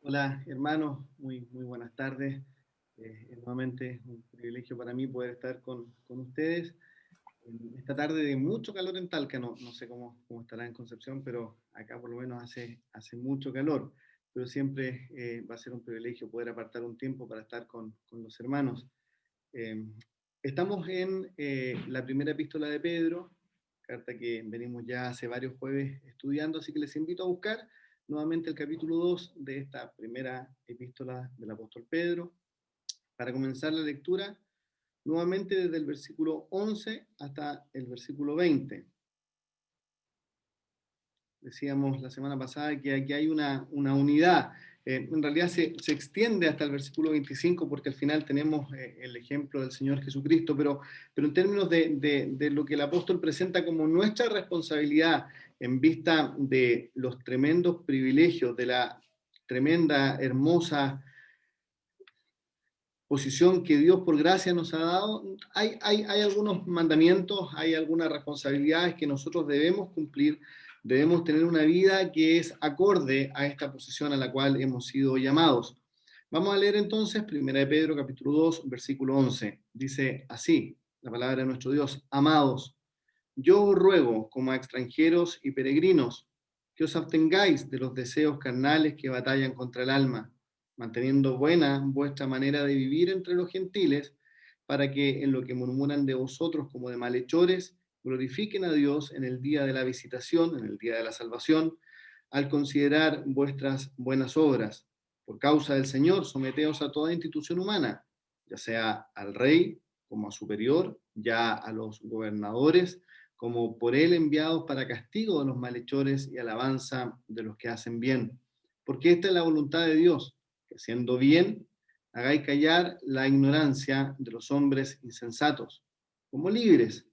Hola hermanos, muy buenas tardes. Es nuevamente un privilegio para mí poder estar con ustedes en esta tarde de mucho calor en Talca. No sé cómo estará en Concepción, pero acá por lo menos hace mucho calor. Pero siempre va a ser un privilegio poder apartar un tiempo para estar con los hermanos. Eh, Estamos en la primera epístola de Pedro, carta que venimos ya hace varios jueves estudiando, así que les invito a buscar nuevamente el capítulo 2 de esta primera epístola del apóstol Pedro, para comenzar la lectura nuevamente desde el versículo 11 hasta el versículo 20. Decíamos la semana pasada que aquí hay una unidad. En realidad se extiende hasta el versículo 25 porque al final tenemos el ejemplo del Señor Jesucristo, pero en términos de lo que el apóstol presenta como nuestra responsabilidad en vista de los tremendos privilegios, de la tremenda, hermosa posición que Dios por gracia nos ha dado, hay algunos mandamientos, hay algunas responsabilidades que nosotros debemos cumplir, debemos tener una vida que es acorde a esta posición a la cual hemos sido llamados. Vamos a leer entonces 1 de Pedro capítulo 2, versículo 11. Dice así, la palabra de nuestro Dios: amados, yo os ruego como a extranjeros y peregrinos que os abstengáis de los deseos carnales que batallan contra el alma, manteniendo buena vuestra manera de vivir entre los gentiles, para que en lo que murmuran de vosotros como de malhechores, glorifiquen a Dios en el día de la visitación, en el día de la salvación, al considerar vuestras buenas obras. Por causa del Señor, someteos a toda institución humana, ya sea al rey como a superior, ya a los gobernadores, como por él enviados para castigo de los malhechores y alabanza de los que hacen bien. Porque esta es la voluntad de Dios, que haciendo bien, hagáis callar la ignorancia de los hombres insensatos, como libres,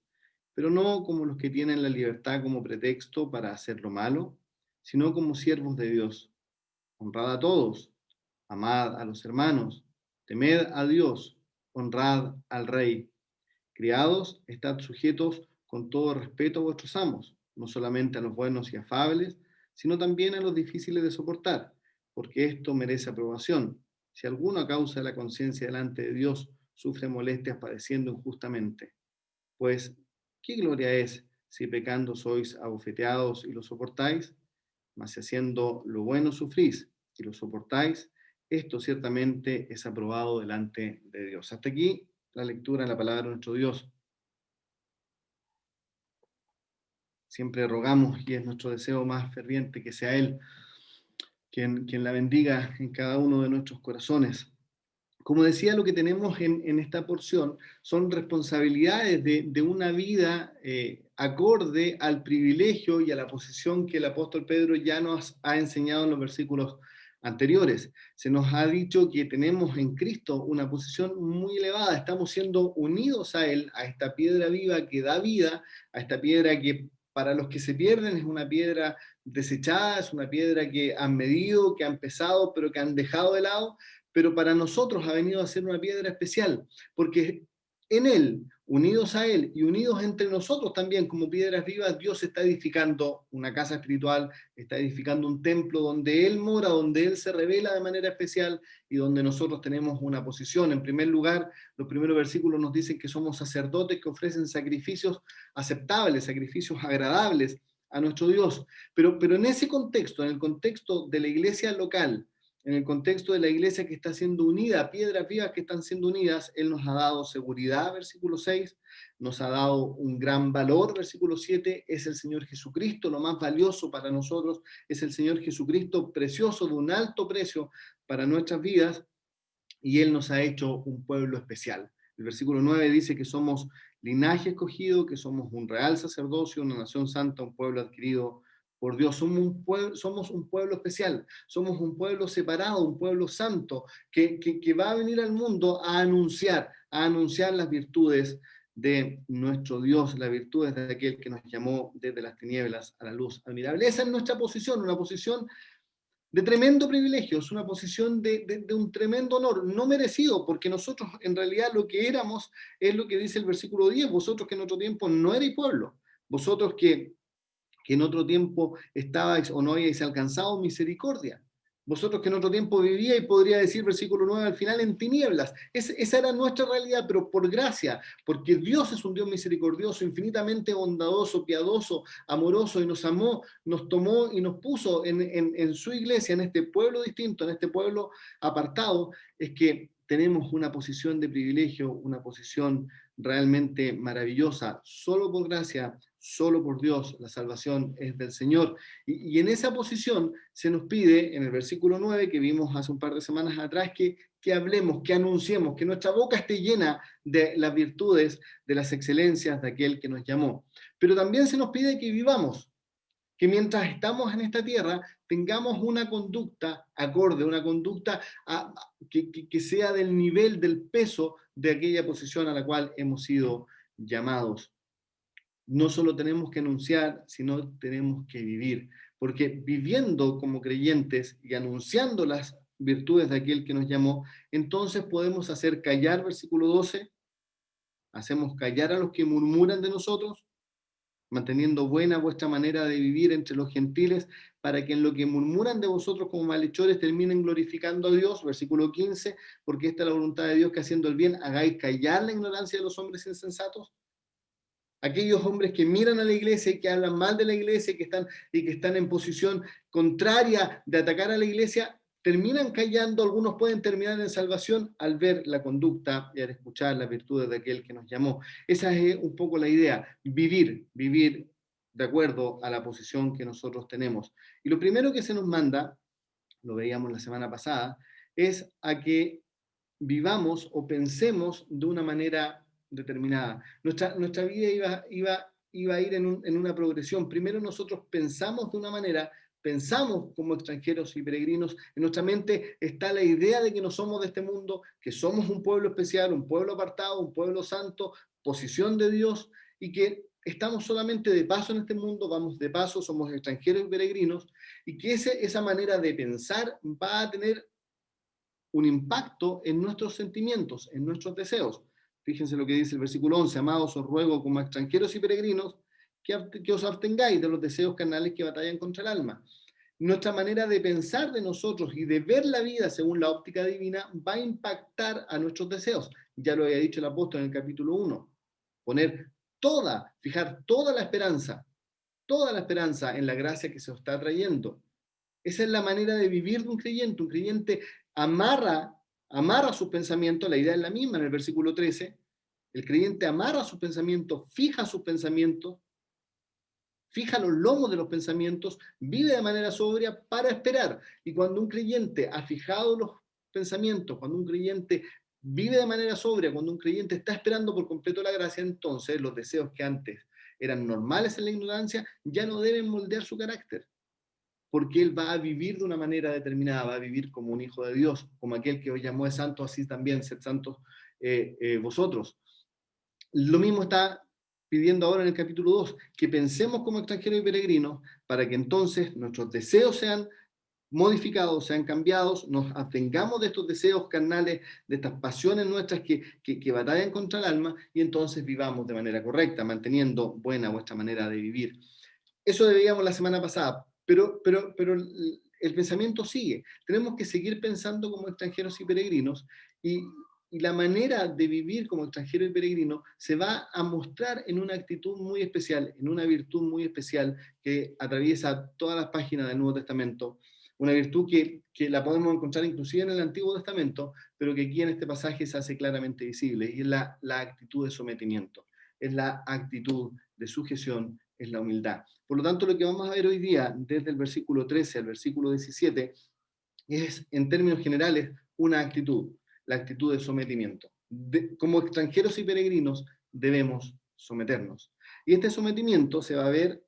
pero no como los que tienen la libertad como pretexto para hacer lo malo, sino como siervos de Dios. Honrad a todos, amad a los hermanos, temed a Dios, honrad al Rey. Criados, estad sujetos con todo respeto a vuestros amos, no solamente a los buenos y afables, sino también a los difíciles de soportar, porque esto merece aprobación. Si alguno a causa de la conciencia delante de Dios sufre molestias padeciendo injustamente, pues, ¿qué gloria es si pecando sois abofeteados y lo soportáis? Mas si haciendo lo bueno sufrís y lo soportáis, esto ciertamente es aprobado delante de Dios. Hasta aquí la lectura de la palabra de nuestro Dios. Siempre rogamos, y es nuestro deseo más ferviente, que sea Él quien la bendiga en cada uno de nuestros corazones. Como decía, lo que tenemos en esta porción son responsabilidades de una vida acorde al privilegio y a la posición que el apóstol Pedro ya nos ha enseñado en los versículos anteriores. Se nos ha dicho que tenemos en Cristo una posición muy elevada, estamos siendo unidos a Él, a esta piedra viva que da vida, a esta piedra que para los que se pierden es una piedra desechada, es una piedra que han medido, que han pesado, pero que han dejado de lado, pero para nosotros ha venido a ser una piedra especial, porque en Él, unidos a Él y unidos entre nosotros también como piedras vivas, Dios está edificando una casa espiritual, está edificando un templo donde Él mora, donde Él se revela de manera especial y donde nosotros tenemos una posición. En primer lugar, los primeros versículos nos dicen que somos sacerdotes que ofrecen sacrificios aceptables, sacrificios agradables a nuestro Dios. Pero en ese contexto, en el contexto de la iglesia local, en el contexto de la iglesia que está siendo unida, piedras vivas que están siendo unidas, Él nos ha dado seguridad, versículo 6, nos ha dado un gran valor, versículo 7, es el Señor Jesucristo, lo más valioso para nosotros, es el Señor Jesucristo, precioso, de un alto precio para nuestras vidas, y Él nos ha hecho un pueblo especial. El versículo 9 dice que somos linaje escogido, que somos un real sacerdocio, una nación santa, un pueblo adquirido por Dios. Somos un pueblo especial, somos un pueblo separado, un pueblo santo, que va a venir al mundo a anunciar las virtudes de nuestro Dios, las virtudes de aquel que nos llamó desde las tinieblas a la luz admirable. Esa es nuestra posición, una posición de tremendo privilegio, es una posición de un tremendo honor, no merecido, porque nosotros en realidad lo que éramos es lo que dice el versículo 10, vosotros que en otro tiempo no erais pueblo, vosotros que en otro tiempo estabais o no habíais alcanzado misericordia, Vosotros que en otro tiempo vivía, y podría decir versículo 9 al final, en tinieblas. Esa era nuestra realidad, pero por gracia, porque Dios es un Dios misericordioso, infinitamente bondadoso, piadoso, amoroso, y nos amó, nos tomó y nos puso en su iglesia, en este pueblo distinto, en este pueblo apartado, es que tenemos una posición de privilegio, una posición realmente maravillosa, solo por gracia, solo por Dios, la salvación es del Señor. Y en esa posición se nos pide, en el versículo 9 que vimos hace un par de semanas atrás, que hablemos, que anunciemos, que nuestra boca esté llena de las virtudes, de las excelencias de aquel que nos llamó. Pero también se nos pide que vivamos, que mientras estamos en esta tierra tengamos una conducta acorde, una conducta que sea del nivel, del peso de aquella posición a la cual hemos sido llamados. No solo tenemos que anunciar, sino tenemos que vivir, porque viviendo como creyentes y anunciando las virtudes de aquel que nos llamó, entonces podemos hacer callar, versículo 12, hacemos callar a los que murmuran de nosotros, manteniendo buena vuestra manera de vivir entre los gentiles, para que en lo que murmuran de vosotros como malhechores terminen glorificando a Dios, versículo 15, porque esta es la voluntad de Dios, que haciendo el bien hagáis callar la ignorancia de los hombres insensatos. Aquellos hombres que miran a la iglesia y que hablan mal de la iglesia y que están en posición contraria de atacar a la iglesia, terminan callando, algunos pueden terminar en salvación al ver la conducta y al escuchar las virtudes de aquel que nos llamó. Esa es un poco la idea, vivir de acuerdo a la posición que nosotros tenemos. Y lo primero que se nos manda, lo veíamos la semana pasada, es a que vivamos o pensemos de una manera determinada. Nuestra vida iba a ir en una progresión. Primero nosotros pensamos de una manera, pensamos como extranjeros y peregrinos, en nuestra mente está la idea de que no somos de este mundo, que somos un pueblo especial, un pueblo apartado, un pueblo santo, posición de Dios, y que estamos solamente de paso en este mundo, vamos de paso, somos extranjeros y peregrinos, y que esa manera de pensar va a tener un impacto en nuestros sentimientos, en nuestros deseos. Fíjense lo que dice el versículo 11, amados, os ruego como extranjeros y peregrinos que os abstengáis de los deseos carnales que batallan contra el alma. Nuestra manera de pensar de nosotros y de ver la vida según la óptica divina va a impactar a nuestros deseos. Ya lo había dicho el apóstol en el capítulo 1. Fijar toda la esperanza en la gracia que se os está trayendo. Esa es la manera de vivir de un creyente. Un creyente amarra sus pensamientos, la idea es la misma en el versículo 13. El creyente amarra sus pensamientos, fija sus pensamientos, fija los lomos de los pensamientos, vive de manera sobria para esperar. Y cuando un creyente ha fijado los pensamientos, cuando un creyente vive de manera sobria, cuando un creyente está esperando por completo la gracia, entonces los deseos que antes eran normales en la ignorancia ya no deben moldear su carácter, porque él va a vivir de una manera determinada, va a vivir como un hijo de Dios, como aquel que os llamó de santo, así también sed santos vosotros. Lo mismo está pidiendo ahora en el capítulo 2, que pensemos como extranjeros y peregrinos, para que entonces nuestros deseos sean modificados, sean cambiados, nos abstengamos de estos deseos carnales, de estas pasiones nuestras que batallan contra el alma, y entonces vivamos de manera correcta, manteniendo buena vuestra manera de vivir. Eso veíamos la semana pasada, pero el pensamiento sigue. Tenemos que seguir pensando como extranjeros y peregrinos, y la manera de vivir como extranjero y peregrino se va a mostrar en una actitud muy especial, en una virtud muy especial que atraviesa todas las páginas del Nuevo Testamento, una virtud que la podemos encontrar inclusive en el Antiguo Testamento, pero que aquí en este pasaje se hace claramente visible, y es la actitud de sometimiento, es la actitud de sujeción, es la humildad. Por lo tanto, lo que vamos a ver hoy día, desde el versículo 13 al versículo 17, es, en términos generales, una actitud, la actitud de sometimiento. Como extranjeros y peregrinos debemos someternos. Y este sometimiento se va a ver,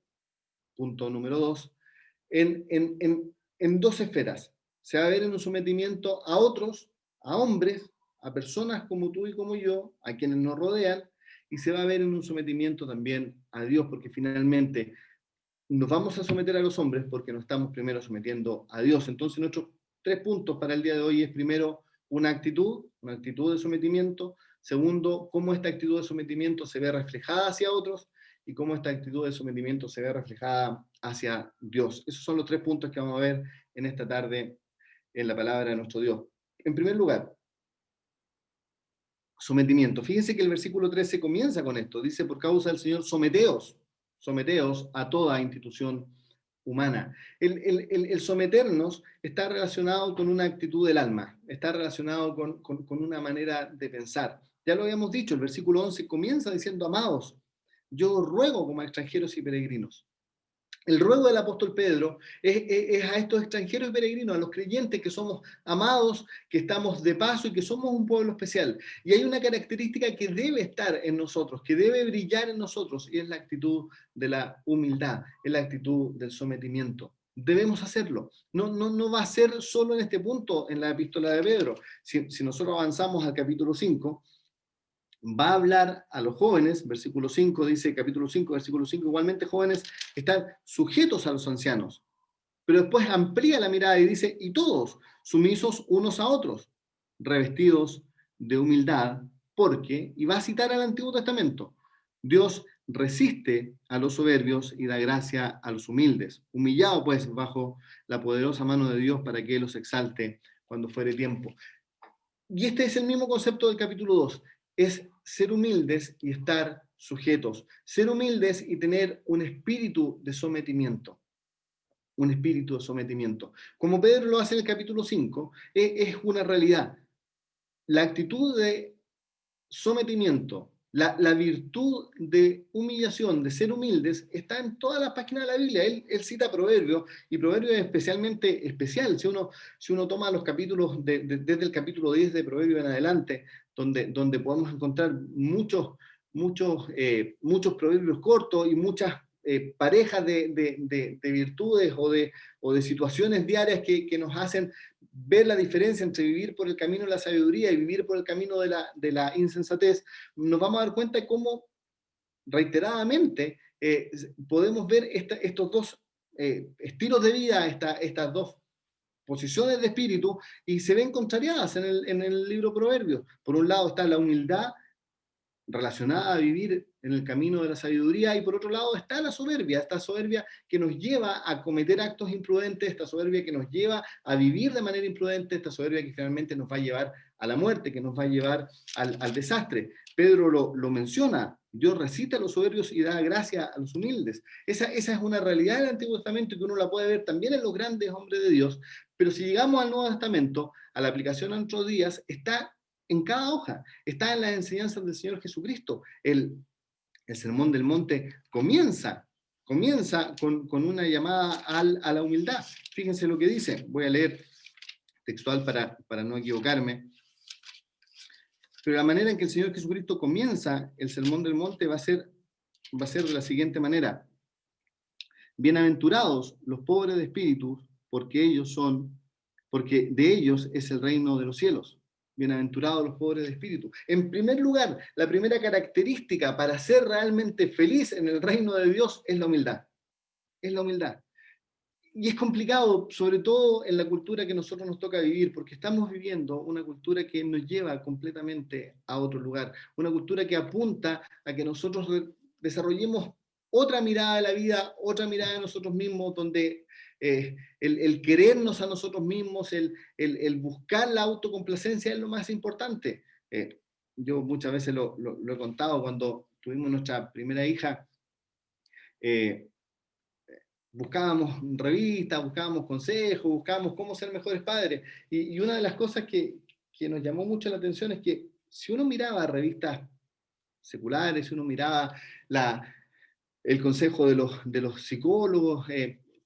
punto número 2, en dos esferas. Se va a ver en un sometimiento a otros, a hombres, a personas como tú y como yo, a quienes nos rodean, y se va a ver en un sometimiento también a Dios, porque finalmente nos vamos a someter a los hombres porque nos estamos primero sometiendo a Dios. Entonces nuestros 3 puntos para el día de hoy es: primero, una actitud de sometimiento; segundo, cómo esta actitud de sometimiento se ve reflejada hacia otros; y cómo esta actitud de sometimiento se ve reflejada hacia Dios. Esos son los 3 puntos que vamos a ver en esta tarde en la palabra de nuestro Dios. En primer lugar, sometimiento. Fíjense que el versículo 13 comienza con esto. Dice, por causa del Señor, someteos a toda institución humana. El someternos está relacionado con una actitud del alma, está relacionado con una manera de pensar. Ya lo habíamos dicho, el versículo 11 comienza diciendo, amados, yo ruego como a extranjeros y peregrinos. El ruego del apóstol Pedro es a estos extranjeros y peregrinos, a los creyentes que somos amados, que estamos de paso y que somos un pueblo especial. Y hay una característica que debe estar en nosotros, que debe brillar en nosotros, y es la actitud de la humildad, es la actitud del sometimiento. Debemos hacerlo. No va a ser solo en este punto, en la epístola de Pedro. Si nosotros avanzamos al capítulo 5, va a hablar a los jóvenes, versículo 5 dice, capítulo 5, versículo 5, igualmente jóvenes están sujetos a los ancianos, pero después amplía la mirada y dice, y todos sumisos unos a otros, revestidos de humildad, porque, y va a citar al Antiguo Testamento, Dios resiste a los soberbios y da gracia a los humildes, humillado pues bajo la poderosa mano de Dios para que Él los exalte cuando fuere tiempo. Y este es el mismo concepto del capítulo 2, es ser humildes y estar sujetos, ser humildes y tener un espíritu de sometimiento, un espíritu de sometimiento. Como Pedro lo hace en el capítulo 5, es una realidad. La actitud de sometimiento, la virtud de humillación, de ser humildes, está en todas las páginas de la Biblia. Él cita Proverbios, y Proverbios es especialmente especial. Si uno toma los capítulos, desde el capítulo 10 de Proverbios en adelante, donde podemos encontrar muchos proverbios cortos y muchas parejas de virtudes o de situaciones diarias que nos hacen ver la diferencia entre vivir por el camino de la sabiduría y vivir por el camino de la insensatez, nos vamos a dar cuenta de cómo reiteradamente podemos ver estos dos estilos de vida, estas dos posiciones de espíritu, y se ven contrariadas en el libro Proverbios. Por un lado está la humildad relacionada a vivir en el camino de la sabiduría, y por otro lado está la soberbia, esta soberbia que nos lleva a cometer actos imprudentes, esta soberbia que nos lleva a vivir de manera imprudente, esta soberbia que finalmente nos va a llevar a la muerte, que nos va a llevar al desastre. Pedro lo menciona, Dios resiste a los soberbios y da gracia a los humildes. Esa es una realidad del Antiguo Testamento que uno la puede ver también en los grandes hombres de Dios, pero si llegamos al Nuevo Testamento, a la aplicación a nuestros días, está en cada hoja, está en las enseñanzas del Señor Jesucristo. El Sermón del Monte comienza con una llamada a la humildad. Fíjense lo que dice, voy a leer textual para no equivocarme, pero la manera en que el Señor Jesucristo comienza el Sermón del Monte va a ser de la siguiente manera: bienaventurados los pobres de espíritu, porque de ellos es el reino de los cielos. Bienaventurados los pobres de espíritu. En primer lugar, la primera característica para ser realmente feliz en el reino de Dios es la humildad. Es la humildad. Y es complicado, sobre todo en la cultura que nosotros nos toca vivir, porque estamos viviendo una cultura que nos lleva completamente a otro lugar, una cultura que apunta a que nosotros desarrollemos otra mirada de la vida, otra mirada de nosotros mismos, donde el querernos a nosotros mismos, el buscar la autocomplacencia es lo más importante. Yo muchas veces lo he contado, cuando tuvimos nuestra primera hija, buscábamos revistas, buscábamos consejos, buscábamos cómo ser mejores padres. Y una de las cosas que nos llamó mucho la atención es que si uno miraba revistas seculares, si uno miraba el consejo de los psicólogos,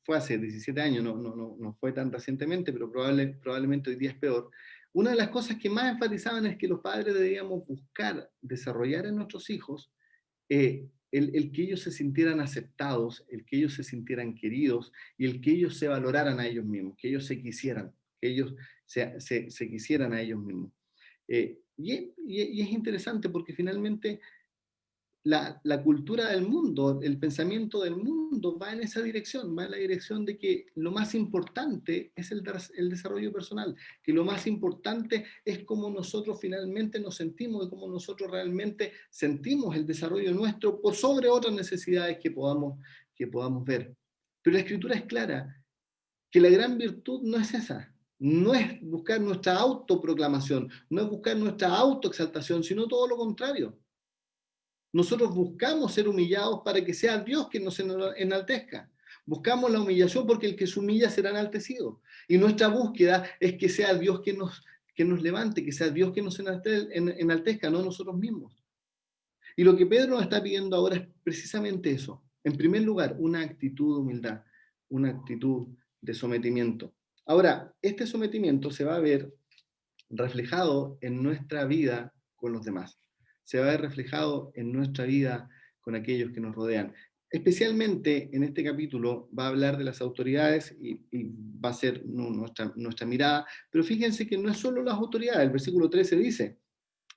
fue hace 17 años, no fue tan recientemente, pero probablemente hoy día es peor. Una de las cosas que más enfatizaban es que los padres debíamos buscar desarrollar en nuestros hijos el que ellos se sintieran aceptados, el que ellos se sintieran queridos y el que ellos se valoraran a ellos mismos, que ellos se quisieran, que ellos se quisieran a ellos mismos. Y es interesante porque finalmente la cultura del mundo, el pensamiento del mundo va en esa dirección, va en la dirección de que lo más importante es el desarrollo personal, que lo más importante es cómo nosotros finalmente nos sentimos y cómo nosotros realmente sentimos el desarrollo nuestro por sobre otras necesidades que podamos ver. Pero la Escritura es clara, que la gran virtud no es esa. no es buscar nuestra autoproclamación, no es buscar nuestra autoexaltación, sino todo lo contrario. Nosotros buscamos ser humillados para que sea Dios quien nos enaltezca. Buscamos la humillación porque el que se humilla será enaltecido. Y nuestra búsqueda es que sea Dios quien nos levante, que sea Dios quien nos enaltezca, no nosotros mismos. Y lo que Pedro nos está pidiendo ahora es precisamente eso. En primer lugar, una actitud de humildad, una actitud de sometimiento. Ahora, este sometimiento se va a ver reflejado en nuestra vida con los demás. Se va a ver reflejado en nuestra vida con aquellos que nos rodean. Especialmente en este capítulo va a hablar de las autoridades y va a ser nuestra mirada, pero fíjense que no es solo las autoridades. El versículo 13 dice,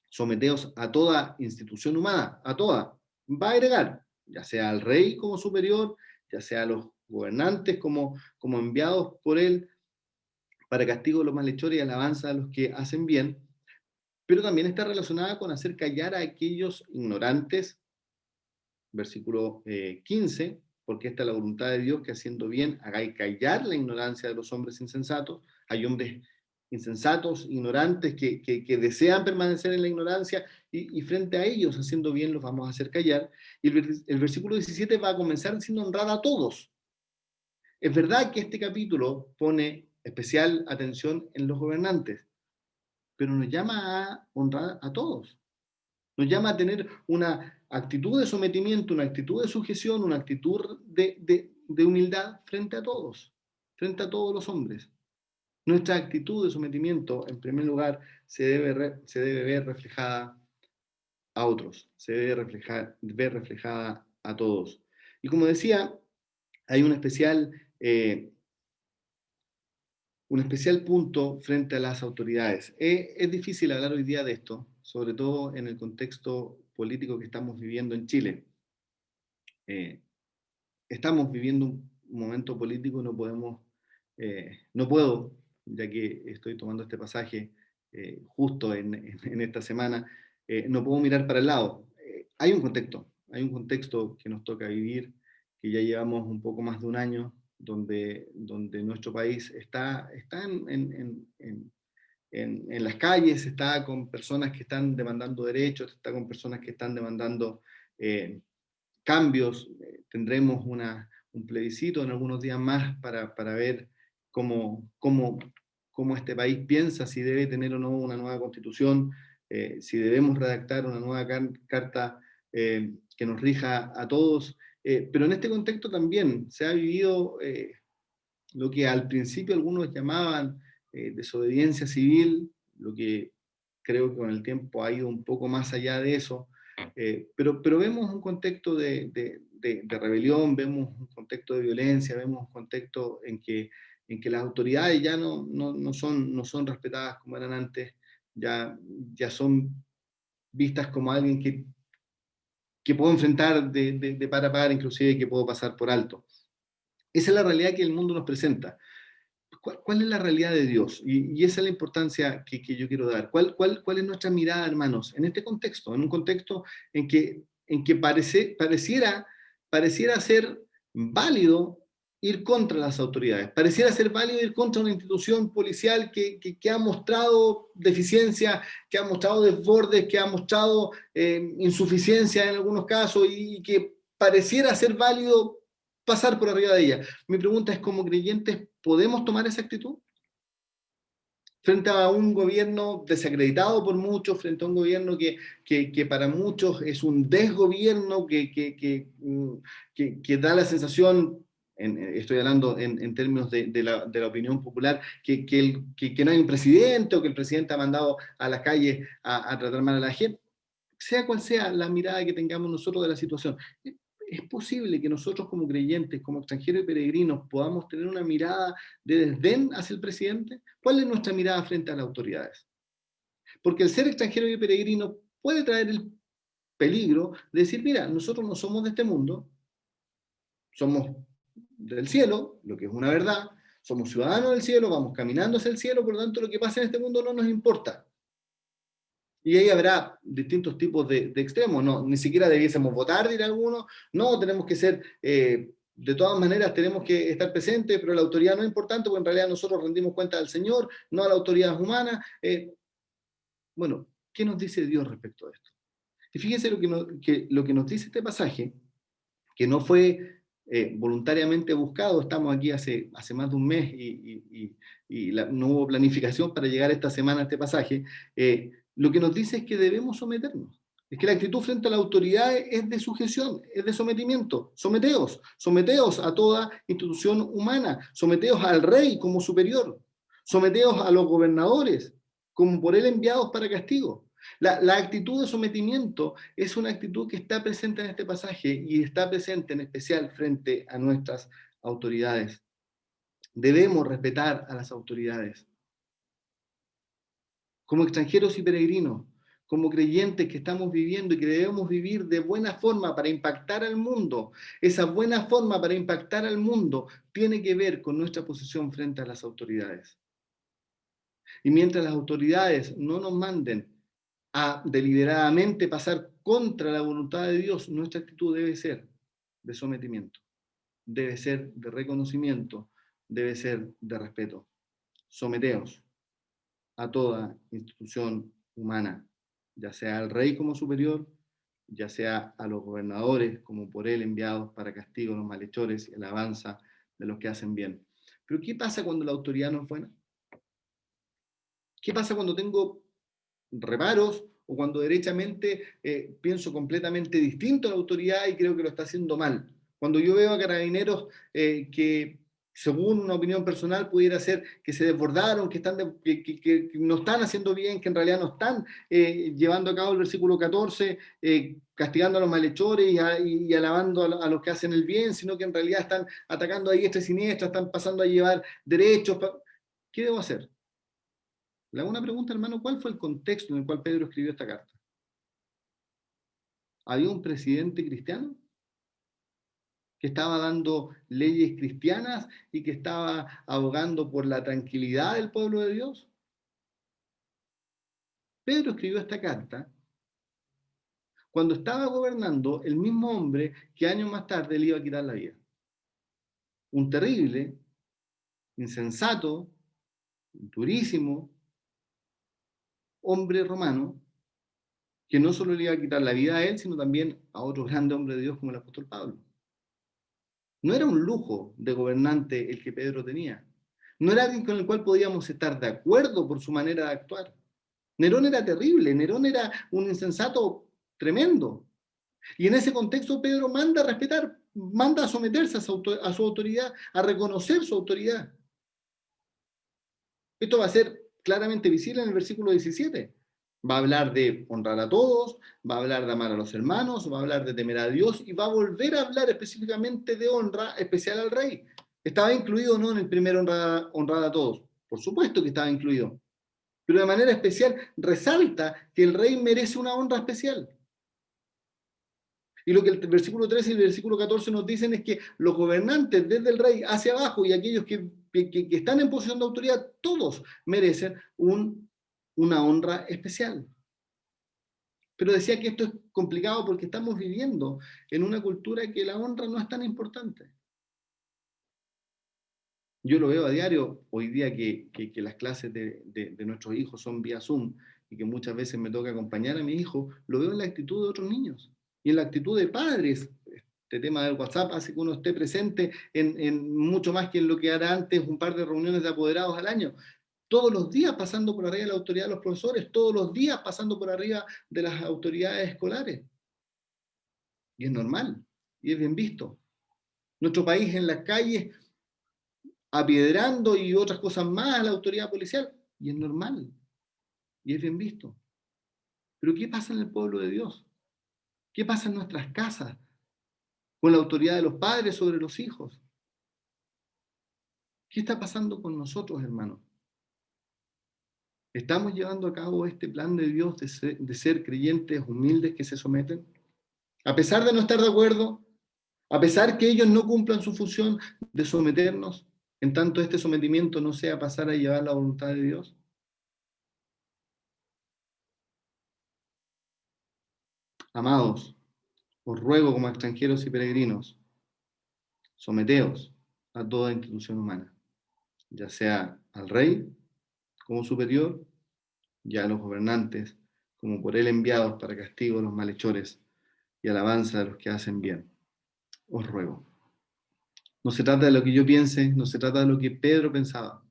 someteos a toda institución humana, a toda. Va a agregar, ya sea al rey como superior, ya sea a los gobernantes como enviados por él, para castigo de los malhechores y alabanza a los que hacen bien, pero también está relacionada con hacer callar a aquellos ignorantes, versículo 15, porque esta es la voluntad de Dios que haciendo bien hagáis callar la ignorancia de los hombres insensatos. Hay hombres insensatos, ignorantes, que desean permanecer en la ignorancia y frente a ellos, haciendo bien, los vamos a hacer callar. Y el versículo 17 va a comenzar siendo honrada a todos. Es verdad que este capítulo pone especial atención en los gobernantes, pero nos llama a honrar a todos. Nos llama a tener una actitud de sometimiento, una actitud de sujeción, una actitud de humildad frente a todos los hombres. Nuestra actitud de sometimiento, en primer lugar, se debe ver reflejada a otros, se debe ver reflejada a todos. Y como decía, hay un especial punto frente a las autoridades. Es difícil hablar hoy día de esto, sobre todo en el contexto político que estamos viviendo en Chile. Estamos viviendo un momento político, no puedo, ya que estoy tomando este pasaje justo en esta semana, no puedo mirar para el lado. Hay un contexto que nos toca vivir, que ya llevamos un poco más de un año, donde nuestro país está en las calles, está con personas que están demandando derechos, está con personas que están demandando cambios. Tendremos un plebiscito en algunos días más para ver cómo este país piensa, si debe tener o no una nueva constitución, si debemos redactar una nueva carta que nos rija a todos. Pero en este contexto también se ha vivido lo que al principio algunos llamaban desobediencia civil, lo que creo que con el tiempo ha ido un poco más allá de eso, pero vemos un contexto de rebelión, vemos un contexto de violencia, vemos un contexto en que las autoridades ya no son respetadas como eran antes, ya son vistas como alguien que puedo enfrentar de par a par, inclusive que puedo pasar por alto. Esa es la realidad que el mundo nos presenta. ¿Cuál es la realidad de Dios? Y esa es la importancia que yo quiero dar. ¿Cuál es nuestra mirada, hermanos, en este contexto? En un contexto en que pareciera ser válido ir contra las autoridades, pareciera ser válido ir contra una institución policial que ha mostrado deficiencia, que ha mostrado desbordes, que ha mostrado insuficiencia en algunos casos y que pareciera ser válido pasar por arriba de ella. Mi pregunta es, ¿como creyentes podemos tomar esa actitud? Frente a un gobierno desacreditado por muchos, frente a un gobierno que para muchos es un desgobierno, que da la sensación, estoy hablando en términos de la opinión popular, que no hay un presidente o que el presidente ha mandado a la calle a tratar mal a la gente, sea cual sea la mirada que tengamos nosotros de la situación. Es posible que nosotros como creyentes, como extranjeros y peregrinos, podamos tener una mirada de desdén hacia el presidente. ¿Cuál es nuestra mirada frente a las autoridades? Porque el ser extranjero y peregrino puede traer el peligro de decir, mira, nosotros no somos de este mundo, somos del cielo, lo que es una verdad, somos ciudadanos del cielo, vamos caminando hacia el cielo, por lo tanto lo que pasa en este mundo no nos importa. Y ahí habrá distintos tipos de extremos, no, ni siquiera debiésemos votar, dirá alguno, no, tenemos que ser de todas maneras tenemos que estar presentes, pero la autoridad no es importante, porque en realidad nosotros rendimos cuenta al Señor, no a la autoridad humana. Bueno, ¿qué nos dice Dios respecto a esto? Y fíjense lo que nos dice este pasaje, que no fue voluntariamente buscado. Estamos aquí hace más de un mes y no hubo planificación para llegar esta semana a este pasaje. Lo que nos dice es que debemos someternos. Es que la actitud frente a la autoridad es de sujeción, es de sometimiento. Someteos a toda institución humana, someteos al rey como superior, someteos a los gobernadores como por él enviados para castigo. La actitud de sometimiento es una actitud que está presente en este pasaje y está presente en especial frente a nuestras autoridades. Debemos respetar a las autoridades. Como extranjeros y peregrinos, como creyentes que estamos viviendo y que debemos vivir de buena forma para impactar al mundo, esa buena forma para impactar al mundo tiene que ver con nuestra posición frente a las autoridades. Y mientras las autoridades no nos manden a deliberadamente pasar contra la voluntad de Dios, nuestra actitud debe ser de sometimiento, debe ser de reconocimiento, debe ser de respeto. Someteos a toda institución humana, ya sea al rey como superior, ya sea a los gobernadores como por él enviados para castigo a los malhechores y alabanza de los que hacen bien. Pero ¿qué pasa cuando la autoridad no es buena? ¿Qué pasa cuando tengo reparos o cuando derechamente pienso completamente distinto a la autoridad y creo que lo está haciendo mal? Cuando yo veo a carabineros que, según una opinión personal, pudiera ser que se desbordaron, que no están haciendo bien, que en realidad no están llevando a cabo el versículo 14, castigando a los malhechores y alabando a los que hacen el bien, sino que en realidad están atacando a diestra y siniestra, están pasando a llevar derechos. ¿Qué debo hacer? Le hago una pregunta, hermano, ¿cuál fue el contexto en el cual Pedro escribió esta carta? ¿Había un presidente cristiano que estaba dando leyes cristianas y que estaba abogando por la tranquilidad del pueblo de Dios? Pedro escribió esta carta cuando estaba gobernando el mismo hombre que años más tarde le iba a quitar la vida. Un terrible, insensato, durísimo hombre romano que no solo le iba a quitar la vida a él, sino también a otro grande hombre de Dios como el apóstol Pablo. No era un lujo de gobernante el que Pedro tenía. No era alguien con el cual podíamos estar de acuerdo por su manera de actuar. Nerón era terrible, Nerón era un insensato tremendo. Y en ese contexto Pedro manda a respetar, manda a someterse a su autoridad, a reconocer su autoridad. Esto va a ser claramente visible en el versículo 17. Va a hablar de honrar a todos, va a hablar de amar a los hermanos, va a hablar de temer a Dios y va a volver a hablar específicamente de honra especial al rey. ¿Estaba incluido o no en el primer honrar a todos? Por supuesto que estaba incluido. Pero de manera especial resalta que el rey merece una honra especial. Y lo que el versículo 13 y el versículo 14 nos dicen es que los gobernantes, desde el rey hacia abajo, y aquellos que están en posición de autoridad, todos merecen una honra especial. Pero decía que esto es complicado porque estamos viviendo en una cultura que la honra no es tan importante. Yo lo veo a diario, hoy día que las clases de nuestros hijos son vía Zoom y que muchas veces me toca acompañar a mi hijo, lo veo en la actitud de otros niños y en la actitud de padres. Este tema del WhatsApp hace que uno esté presente en mucho más que en lo que hará antes un par de reuniones de apoderados al año. Todos los días pasando por arriba de la autoridad de los profesores, todos los días pasando por arriba de las autoridades escolares. Y es normal, y es bien visto. Nuestro país en las calles apiedrando y otras cosas más a la autoridad policial, y es normal, y es bien visto. Pero ¿qué pasa en el pueblo de Dios? ¿Qué pasa en nuestras casas con la autoridad de los padres sobre los hijos? ¿Qué está pasando con nosotros, hermanos? ¿Estamos llevando a cabo este plan de Dios de ser creyentes humildes que se someten? A pesar de no estar de acuerdo, a pesar que ellos no cumplan su función de someternos, en tanto este sometimiento no sea pasar a llevar la voluntad de Dios. Amados, os ruego como extranjeros y peregrinos, Someteos a toda institución humana, ya sea al rey como superior y a los gobernantes como por él enviados para castigo a los malhechores y alabanza de los que hacen bien. Os ruego. No se trata de lo que yo piense, no se trata de lo que Pedro pensaba.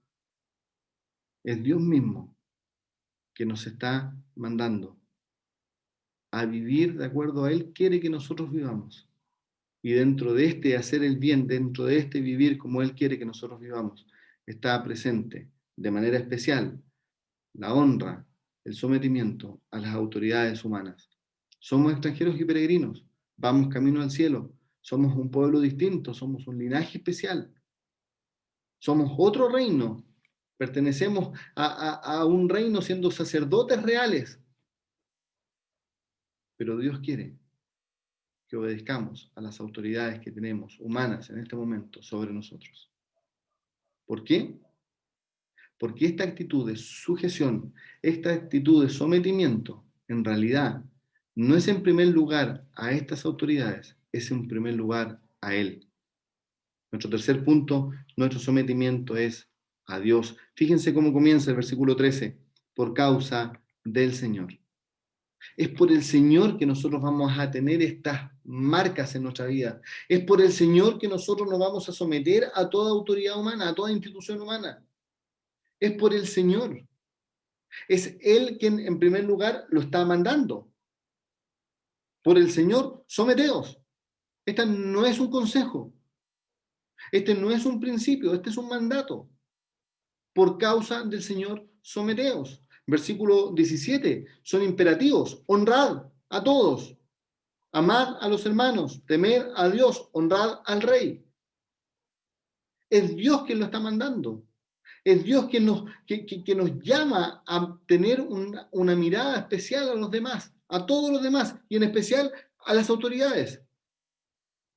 Es Dios mismo que nos está mandando a vivir de acuerdo a Él quiere que nosotros vivamos. Y dentro de este hacer el bien, dentro de este vivir como Él quiere que nosotros vivamos, está presente de manera especial la honra, el sometimiento a las autoridades humanas. Somos extranjeros y peregrinos, vamos camino al cielo, somos un pueblo distinto, somos un linaje especial, somos otro reino, pertenecemos a un reino siendo sacerdotes reales, pero Dios quiere que obedezcamos a las autoridades que tenemos humanas en este momento sobre nosotros. ¿Por qué? Porque esta actitud de sujeción, esta actitud de sometimiento, en realidad no es en primer lugar a estas autoridades, es en primer lugar a Él. Nuestro tercer punto, nuestro sometimiento es a Dios. Fíjense cómo comienza el versículo 13, por causa del Señor. Es por el Señor que nosotros vamos a tener estas marcas en nuestra vida. Es por el Señor que nosotros nos vamos a someter a toda autoridad humana, a toda institución humana. Es por el Señor. Es Él quien en primer lugar lo está mandando. Por el Señor, someteos. Este no es un consejo. Este no es un principio, este es un mandato. Por causa del Señor, someteos. Versículo 17, son imperativos. Honrad a todos. Amad a los hermanos, temed a Dios, honrad al rey. Es Dios quien lo está mandando. Es Dios quien nos llama a tener una mirada especial a los demás, a todos los demás, y en especial a las autoridades.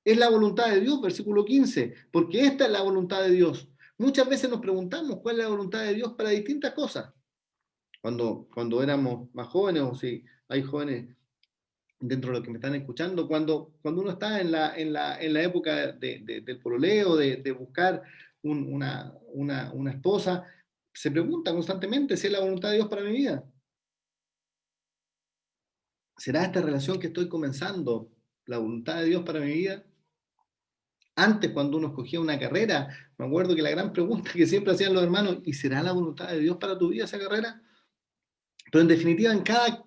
Es la voluntad de Dios, versículo 15, porque esta es la voluntad de Dios. Muchas veces nos preguntamos cuál es la voluntad de Dios para distintas cosas. Cuando éramos más jóvenes, o si hay jóvenes dentro de lo que me están escuchando, cuando uno está en la época del pololeo, de buscar una esposa, se pregunta constantemente si es la voluntad de Dios para mi vida. ¿Será esta relación que estoy comenzando la voluntad de Dios para mi vida? Antes, cuando uno escogía una carrera, me acuerdo que la gran pregunta que siempre hacían los hermanos, ¿y será la voluntad de Dios para tu vida esa carrera? Pero en definitiva, en cada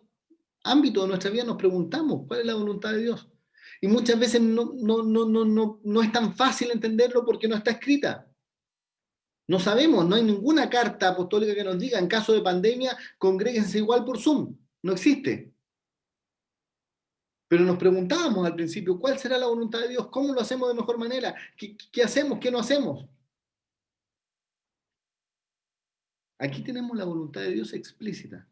ámbito de nuestra vida nos preguntamos cuál es la voluntad de Dios. Y muchas veces no es tan fácil entenderlo porque no está escrita. No sabemos, no hay ninguna carta apostólica que nos diga, en caso de pandemia, congréguense igual por Zoom. No existe. Pero nos preguntábamos al principio, ¿cuál será la voluntad de Dios? ¿Cómo lo hacemos de mejor manera? ¿Qué hacemos? ¿Qué no hacemos? Aquí tenemos la voluntad de Dios explícita.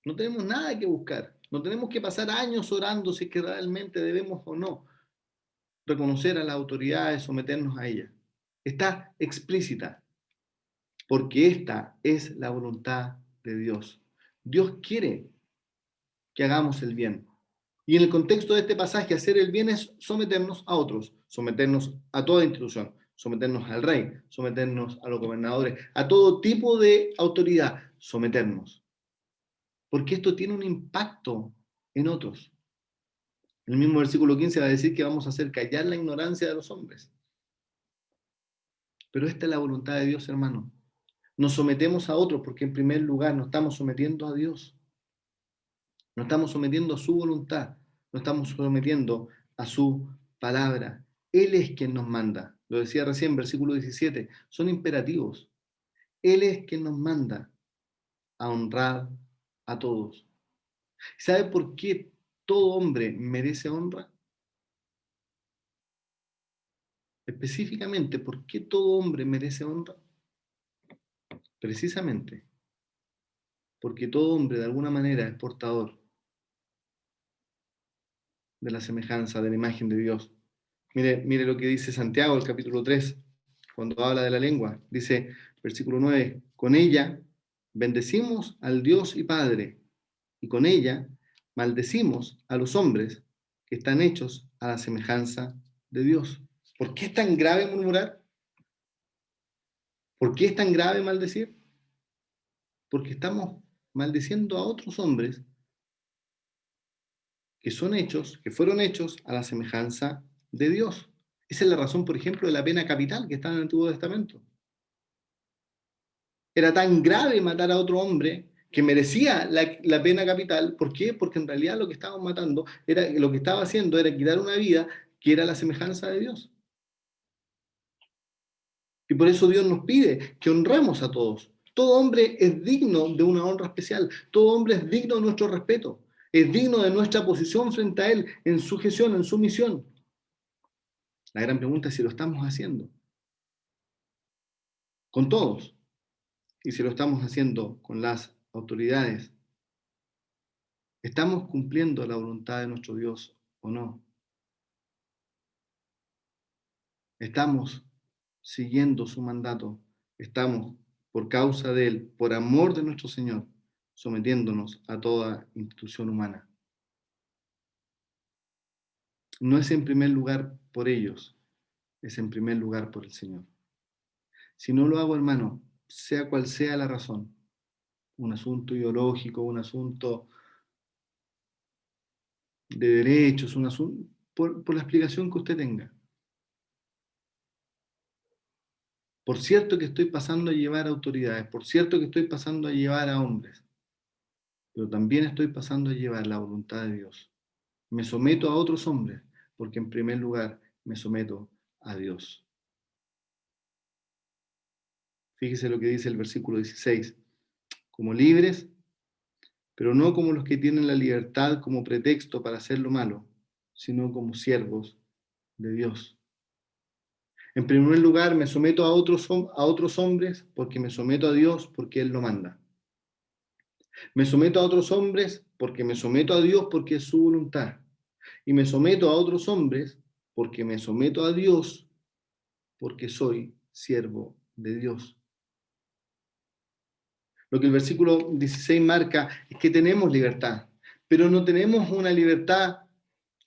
No tenemos nada que buscar. No tenemos que pasar años orando si es que realmente debemos o no reconocer a las autoridades, someternos a ellas. Está explícita, porque esta es la voluntad de Dios. Dios quiere que hagamos el bien. Y en el contexto de este pasaje, hacer el bien es someternos a otros, someternos a toda institución, someternos al rey, someternos a los gobernadores, a todo tipo de autoridad, someternos. Porque esto tiene un impacto en otros. El mismo versículo 15 va a decir que vamos a hacer callar la ignorancia de los hombres. Pero esta es la voluntad de Dios, hermano. Nos sometemos a otros porque en primer lugar nos estamos sometiendo a Dios. Nos estamos sometiendo a su voluntad. Nos estamos sometiendo a su palabra. Él es quien nos manda. Lo decía recién, versículo 17. Son imperativos. Él es quien nos manda a honrar a todos. ¿Sabe por qué todo hombre merece honra? Específicamente, ¿por qué todo hombre merece honra? Precisamente porque todo hombre de alguna manera es portador de la semejanza, de la imagen de Dios. Mire lo que dice Santiago, el capítulo 3, cuando habla de la lengua. Dice, versículo 9, con ella bendecimos al Dios y Padre, y con ella maldecimos a los hombres que están hechos a la semejanza de Dios. ¿Por qué es tan grave murmurar? ¿Por qué es tan grave maldecir? Porque estamos maldiciendo a otros hombres que fueron hechos a la semejanza de Dios. Esa es la razón, por ejemplo, de la pena capital que está en el Antiguo Testamento. Era tan grave matar a otro hombre que merecía la pena capital. ¿Por qué? Porque en realidad lo que estaban matando, lo que estaba haciendo era quitar una vida que era la semejanza de Dios. Y por eso Dios nos pide que honremos a todos. Todo hombre es digno de una honra especial. Todo hombre es digno de nuestro respeto. Es digno de nuestra posición frente a Él, en su gestión, en su misión. La gran pregunta es si lo estamos haciendo con todos. Y si lo estamos haciendo con las autoridades, ¿estamos cumpliendo la voluntad de nuestro Dios o no? ¿Estamos siguiendo su mandato? ¿Estamos, por causa de Él, por amor de nuestro Señor, sometiéndonos a toda institución humana? No es en primer lugar por ellos, es en primer lugar por el Señor. Si no lo hago, hermano, sea cual sea la razón, un asunto ideológico, un asunto de derechos, un asunto, por la explicación que usted tenga. Por cierto que estoy pasando a llevar autoridades, por cierto que estoy pasando a llevar a hombres, pero también estoy pasando a llevar la voluntad de Dios. Me someto a otros hombres, porque en primer lugar me someto a Dios. Fíjese lo que dice el versículo 16. Como libres, pero no como los que tienen la libertad como pretexto para hacer lo malo, sino como siervos de Dios. En primer lugar, me someto a otros hombres porque me someto a Dios porque Él lo manda. Me someto a otros hombres porque me someto a Dios porque es su voluntad. Y me someto a otros hombres porque me someto a Dios porque soy siervo de Dios. Lo que el versículo 16 marca es que tenemos libertad, pero no tenemos una libertad,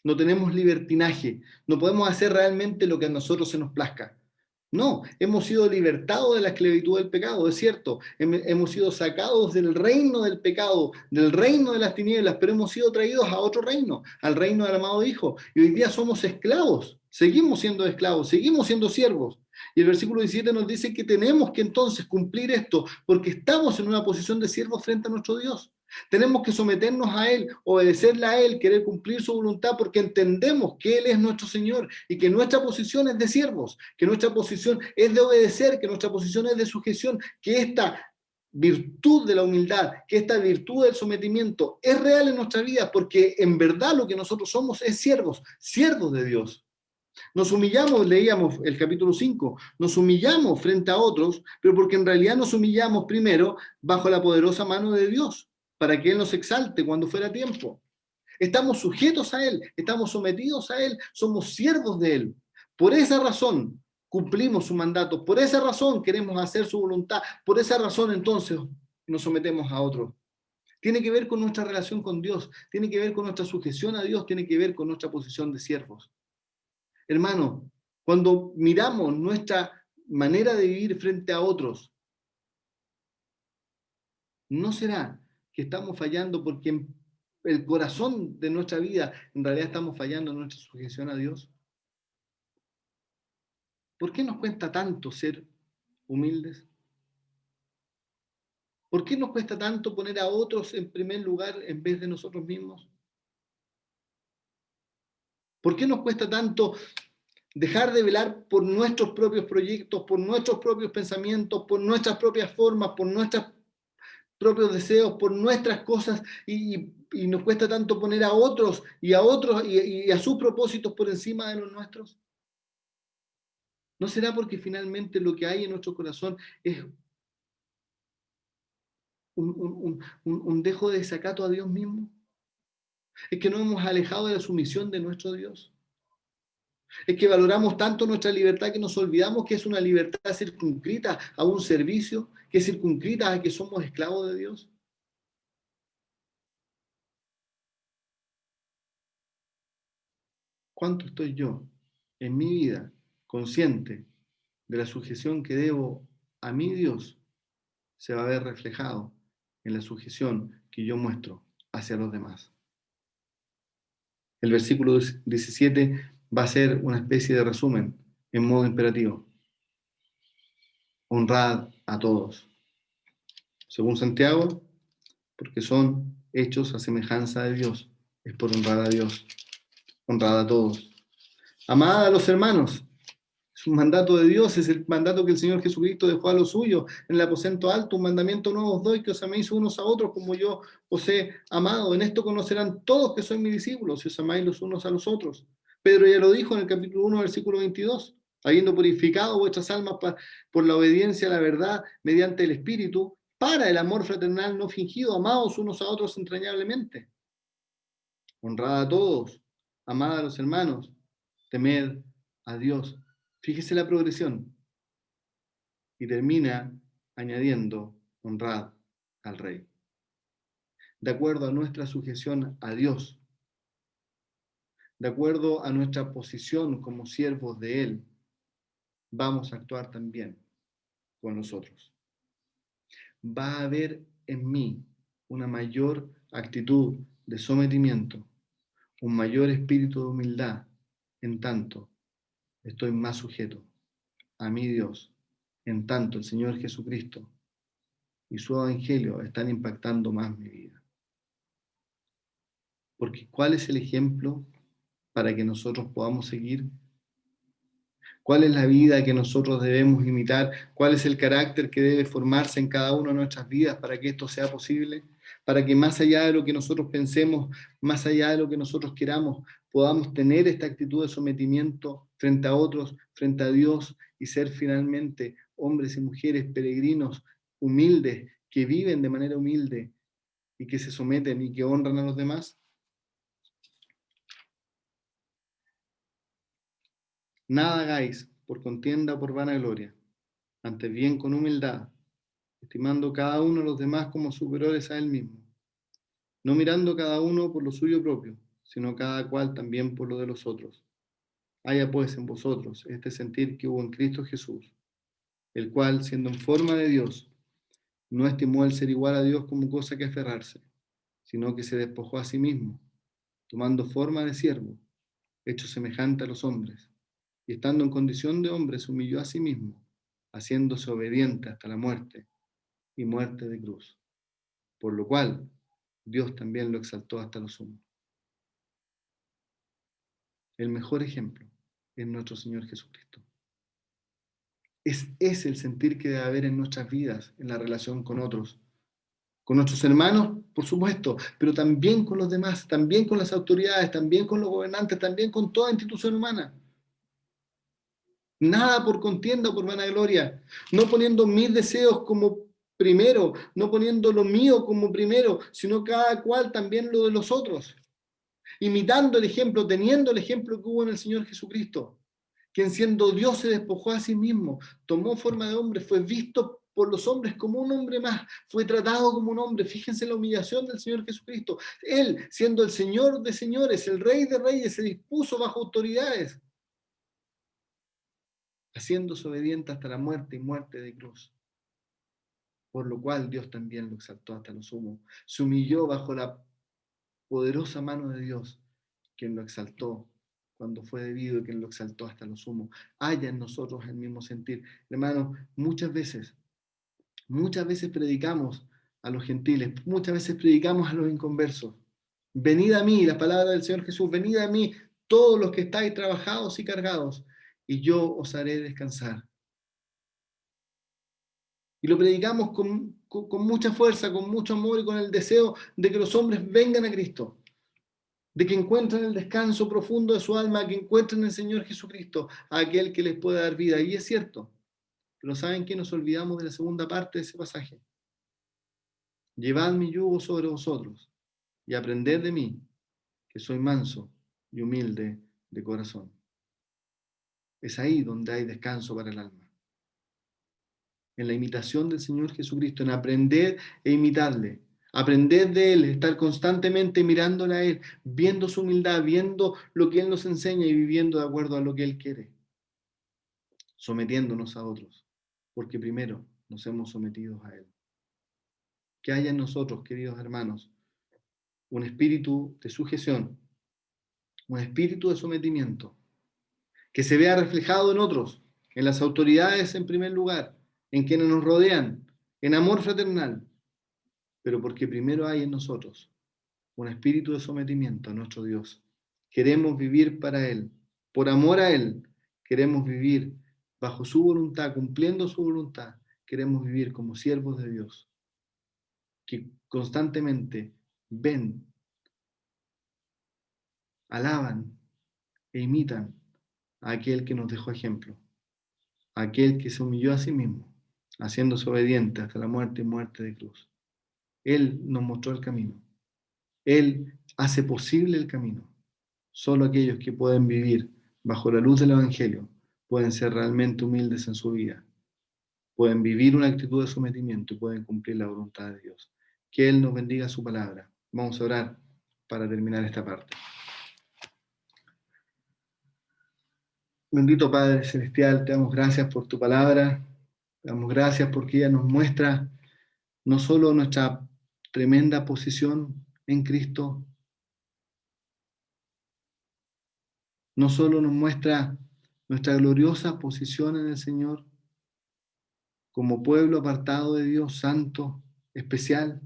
no tenemos libertinaje, no podemos hacer realmente lo que a nosotros se nos plazca. No, hemos sido libertados de la esclavitud del pecado, es cierto, hemos sido sacados del reino del pecado, del reino de las tinieblas, pero hemos sido traídos a otro reino, al reino del amado Hijo, y hoy día somos esclavos, seguimos siendo esclavos, seguimos siendo siervos. Y el versículo 17 nos dice que tenemos que entonces cumplir esto porque estamos en una posición de siervos frente a nuestro Dios. Tenemos que someternos a Él, obedecerle a Él, querer cumplir su voluntad porque entendemos que Él es nuestro Señor y que nuestra posición es de siervos, que nuestra posición es de obedecer, que nuestra posición es de sujeción, que esta virtud de la humildad, que esta virtud del sometimiento es real en nuestra vida porque en verdad lo que nosotros somos es siervos, siervos de Dios. Nos humillamos, leíamos el capítulo 5, nos humillamos frente a otros, pero porque en realidad nos humillamos primero bajo la poderosa mano de Dios, para que Él nos exalte cuando fuera tiempo. Estamos sujetos a Él, estamos sometidos a Él, somos siervos de Él. Por esa razón cumplimos su mandato, por esa razón queremos hacer su voluntad, por esa razón entonces nos sometemos a otros. Tiene que ver con nuestra relación con Dios, tiene que ver con nuestra sujeción a Dios, tiene que ver con nuestra posición de siervos. Hermano, cuando miramos nuestra manera de vivir frente a otros, ¿no será que estamos fallando porque en el corazón de nuestra vida en realidad estamos fallando en nuestra sujeción a Dios? ¿Por qué nos cuesta tanto ser humildes? ¿Por qué nos cuesta tanto poner a otros en primer lugar en vez de nosotros mismos? ¿Por qué nos cuesta tanto dejar de velar por nuestros propios proyectos, por nuestros propios pensamientos, por nuestras propias formas, por nuestros propios deseos, por nuestras cosas y nos cuesta tanto poner a otros y a sus propósitos por encima de los nuestros? ¿No será porque finalmente lo que hay en nuestro corazón es un dejo de desacato a Dios mismo? ¿Es que nos hemos alejado de la sumisión de nuestro Dios? ¿Es que valoramos tanto nuestra libertad que nos olvidamos que es una libertad circunscrita a un servicio, que es circunscrita a que somos esclavos de Dios? ¿Cuánto estoy yo en mi vida consciente de la sujeción que debo a mi Dios, se va a ver reflejado en la sujeción que yo muestro hacia los demás. El versículo 17 va a ser una especie de resumen en modo imperativo. Honrad a todos. Según Santiago, porque son hechos a semejanza de Dios. Es por honrar a Dios. Honrad a todos. Amad a los hermanos. Es un mandato de Dios, es el mandato que el Señor Jesucristo dejó a los suyos en el aposento alto. Un mandamiento nuevo os doy, que os améis unos a otros como yo os he amado. En esto conocerán todos que sois mis discípulos, si os amáis los unos a los otros. Pedro ya lo dijo en el capítulo 1, versículo 22. Habiendo purificado vuestras almas por la obediencia a la verdad mediante el Espíritu, para el amor fraternal no fingido, amados unos a otros entrañablemente. Honrad a todos, amad a los hermanos, temed a Dios. Fíjese la progresión. Y termina añadiendo, honrad al Rey. De acuerdo a nuestra sujeción a Dios, de acuerdo a nuestra posición como siervos de Él, vamos a actuar también con nosotros. Va a haber en mí una mayor actitud de sometimiento, un mayor espíritu de humildad, en tanto estoy más sujeto a mi Dios, en tanto el Señor Jesucristo y su evangelio están impactando más mi vida. Porque ¿cuál es el ejemplo para que nosotros podamos seguir? ¿Cuál es la vida que nosotros debemos imitar? ¿Cuál es el carácter que debe formarse en cada una de nuestras vidas para que esto sea posible? Para que más allá de lo que nosotros pensemos, más allá de lo que nosotros queramos, podamos tener esta actitud de sometimiento frente a otros, frente a Dios, y ser finalmente hombres y mujeres peregrinos, humildes, que viven de manera humilde y que se someten y que honran a los demás. Nada hagáis por contienda o por vanagloria, antes bien con humildad, estimando cada uno a los demás como superiores a él mismo, no mirando cada uno por lo suyo propio, sino cada cual también por lo de los otros. Haya pues en vosotros este sentir que hubo en Cristo Jesús, el cual, siendo en forma de Dios, no estimó el ser igual a Dios como cosa que aferrarse, sino que se despojó a sí mismo, tomando forma de siervo, hecho semejante a los hombres, y estando en condición de hombre, se humilló a sí mismo, haciéndose obediente hasta la muerte y muerte de cruz, por lo cual Dios también lo exaltó hasta lo sumo. El mejor ejemplo es nuestro Señor Jesucristo. Es el sentir que debe haber en nuestras vidas, en la relación con otros, con nuestros hermanos, por supuesto, pero también con los demás, también con las autoridades, también con los gobernantes, también con toda institución humana. Nada por contienda o por vanagloria, no poniendo mis deseos como primero, no poniendo lo mío como primero, sino cada cual también lo de los otros. Imitando el ejemplo, teniendo el ejemplo que hubo en el Señor Jesucristo, quien siendo Dios se despojó a sí mismo, tomó forma de hombre, fue visto por los hombres como un hombre más, fue tratado como un hombre. Fíjense la humillación del Señor Jesucristo. Él, siendo el Señor de señores, el Rey de reyes, se dispuso bajo autoridades, haciéndose obediente hasta la muerte y muerte de cruz. Por lo cual Dios también lo exaltó hasta lo sumo. Se humilló bajo la poderosa mano de Dios, quien lo exaltó cuando fue debido y quien lo exaltó hasta lo sumo. Haya en nosotros el mismo sentir. Hermanos, muchas veces predicamos a los gentiles, muchas veces predicamos a los inconversos. Venid a mí, la palabra del Señor Jesús, venid a mí, todos los que estáis trabajados y cargados, y yo os haré descansar. Y lo predicamos con mucha fuerza, con mucho amor y con el deseo de que los hombres vengan a Cristo, de que encuentren el descanso profundo de su alma, que encuentren en el Señor Jesucristo, a aquel que les puede dar vida. Y es cierto, pero ¿saben qué? Nos olvidamos de la segunda parte de ese pasaje. Llevad mi yugo sobre vosotros y aprended de mí, que soy manso y humilde de corazón. Es ahí donde hay descanso para el alma. En la imitación del Señor Jesucristo, en aprender e imitarle, aprender de Él, estar constantemente mirándole a Él, viendo su humildad, viendo lo que Él nos enseña y viviendo de acuerdo a lo que Él quiere. sometiéndonos a otros, porque primero nos hemos sometido a Él. Que haya en nosotros, queridos hermanos, un espíritu de sujeción, un espíritu de sometimiento, que se vea reflejado en otros, en las autoridades en primer lugar, en quienes nos rodean, en amor fraternal, pero porque primero hay en nosotros un espíritu de sometimiento a nuestro Dios. Queremos vivir para Él, por amor a Él, queremos vivir bajo su voluntad, cumpliendo su voluntad, queremos vivir como siervos de Dios, que constantemente ven, alaban e imitan a aquel que nos dejó ejemplo, a aquel que se humilló a sí mismo, haciéndose obediente hasta la muerte y muerte de cruz. Él nos mostró el camino. Él hace posible el camino. Solo aquellos que pueden vivir bajo la luz del Evangelio pueden ser realmente humildes en su vida, pueden vivir una actitud de sometimiento y pueden cumplir la voluntad de Dios. Que Él nos bendiga su palabra. Vamos a orar para terminar esta parte. Bendito Padre Celestial, te damos gracias por tu palabra, te damos gracias porque ella nos muestra no solo nuestra tremenda posición en Cristo, no solo nos muestra nuestra gloriosa posición en el Señor como pueblo apartado de Dios, santo, especial,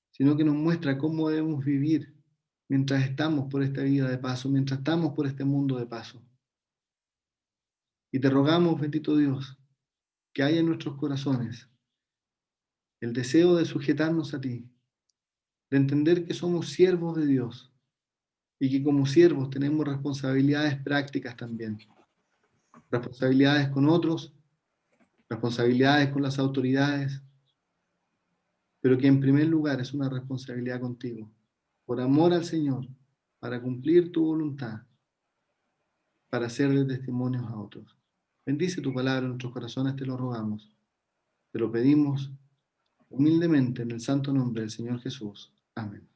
sino que nos muestra cómo debemos vivir mientras estamos por esta vida de paso, mientras estamos por este mundo de paso. Y te rogamos, bendito Dios, que haya en nuestros corazones el deseo de sujetarnos a ti, de entender que somos siervos de Dios y que como siervos tenemos responsabilidades prácticas también, responsabilidades con otros, responsabilidades con las autoridades, pero que en primer lugar es una responsabilidad contigo, por amor al Señor, para cumplir tu voluntad, para hacerle testimonios a otros. Bendice tu palabra en nuestros corazones, te lo rogamos. Te lo pedimos humildemente en el santo nombre del Señor Jesús. Amén.